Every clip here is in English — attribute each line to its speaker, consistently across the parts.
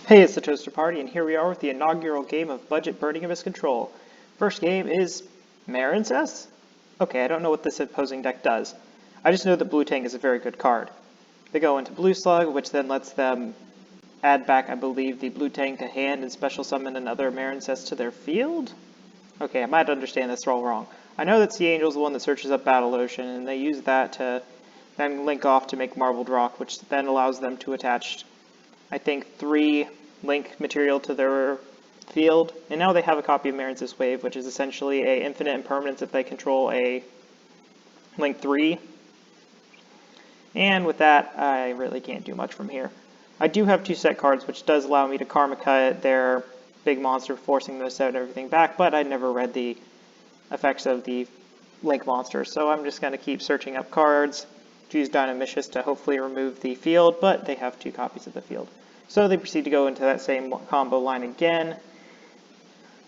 Speaker 1: Hey, it's the Toaster Party, and here we are with the inaugural game of Budget Burning Abyss Control. First game is Marincess? Okay, I don't know what this opposing deck does. I just know that Blue Tank is a very good card. They go into Blue Slug, which then lets them add back, I believe, the Blue Tank to hand and special summon another Marincess to their field? Okay, I might understand this all wrong. I know that Sea Angel's the one that searches up Battle Ocean, and they use that to then link off to make Marbled Rock, which then allows them to attach, I think, 3 link material to their field, and now they have a copy of Marincess Wave, which is essentially a infinite impermanence if they control a link 3. And with that, I really can't do much from here. I do have 2 set cards, which does allow me to Karma Cut their big monster, forcing those set and everything back, but I never read the effects of the link monster, so I'm just going to keep searching up cards, use Marinecess to hopefully remove the field, but they have 2 copies of the field. So they proceed to go into that same combo line again,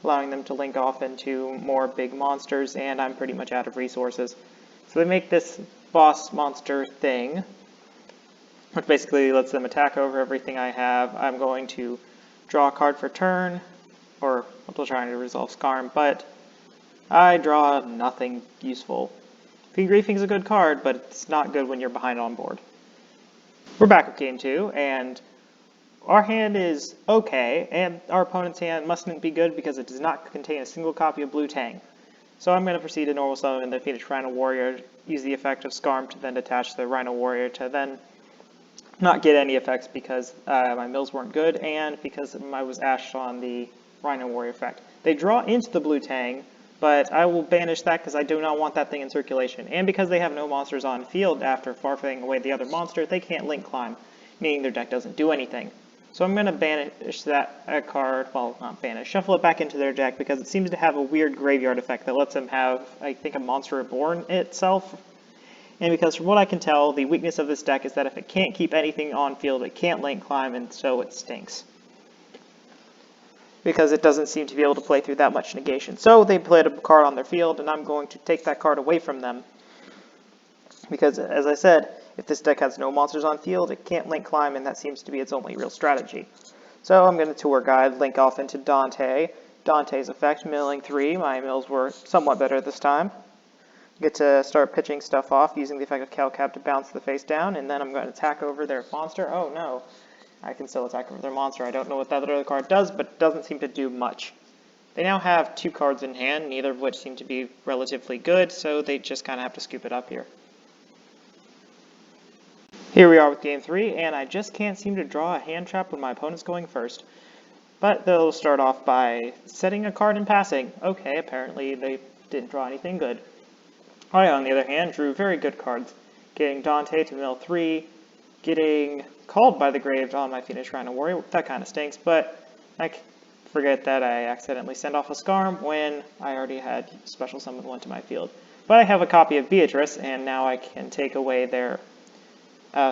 Speaker 1: allowing them to link off into more big monsters, and I'm pretty much out of resources. So they make this boss monster thing, which basically lets them attack over everything I have. I'm going to draw a card for turn, or I'm still trying to resolve Skarm, but I draw nothing useful. Fiend Griefing is a good card, but it's not good when you're behind on board. We're back at game 2, and our hand is okay, and our opponent's hand mustn't be good because it does not contain a single copy of Blue Tang. So I'm going to proceed to normal summon the Phoenix Rhino Warrior, use the effect of Skarm to then attach the Rhino Warrior to then not get any effects because my mills weren't good and because I was ashed on the Rhino Warrior effect. They draw into the Blue Tang, but I will banish that because I do not want that thing in circulation. And because they have no monsters on field after farfetching away the other monster, they can't link climb, meaning their deck doesn't do anything. So I'm going to banish that card, well, not banish, shuffle it back into their deck because it seems to have a weird graveyard effect that lets them have, I think, a monster reborn itself. And because from what I can tell, the weakness of this deck is that if it can't keep anything on field, it can't link climb, and so it stinks. Because it doesn't seem to be able to play through that much negation. So they played a card on their field, and I'm going to take that card away from them. Because, as I said, if this deck has no monsters on field, it can't link climb, and that seems to be its only real strategy. So I'm going to Tour Guide, link off into Dante. Dante's effect, milling 3. My mills were somewhat better this time. Get to start pitching stuff off using the effect of Calcab to bounce the face down, and then I'm going to attack over their monster. Oh no, I can still attack over their monster. I don't know what that other card does, but it doesn't seem to do much. They now have 2 cards in hand, neither of which seem to be relatively good, so they just kind of have to scoop it up here. Here we are with game 3, and I just can't seem to draw a hand trap when my opponent's going first. But they'll start off by setting a card and passing. Okay, apparently they didn't draw anything good. I, on the other hand, drew very good cards, getting Dante to mill 3, getting called by the grave on my Phoenix Rhino Warrior. That kind of stinks, but I forget that I accidentally sent off a Skarm when I already had special summon 1 to my field. But I have a copy of Beatrice, and now I can take away their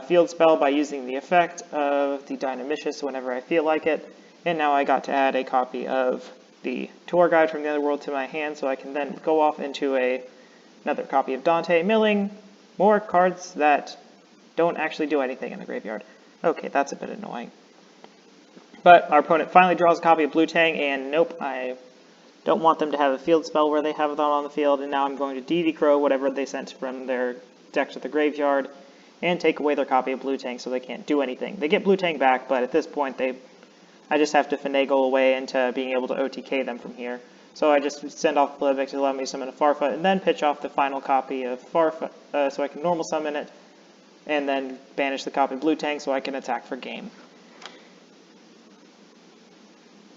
Speaker 1: field spell by using the effect of the Marinecess whenever I feel like it. And now I got to add a copy of the Tour Guide from the Otherworld to my hand, so I can then go off into another copy of Dante, milling more cards that don't actually do anything in the graveyard. Okay, that's a bit annoying. But our opponent finally draws a copy of Blue Tang, and nope, I don't want them to have a field spell where they have it on the field, and now I'm going to DD Crow whatever they sent from their deck to the graveyard, and take away their copy of Blue Tang so they can't do anything. They get Blue Tang back, but at this point I just have to finagle away into being able to OTK them from here. So I just send off Blivik to allow me to summon a Farfa, and then pitch off the final copy of Farfa so I can normal summon it, and then banish the copy of Blue Tang so I can attack for game.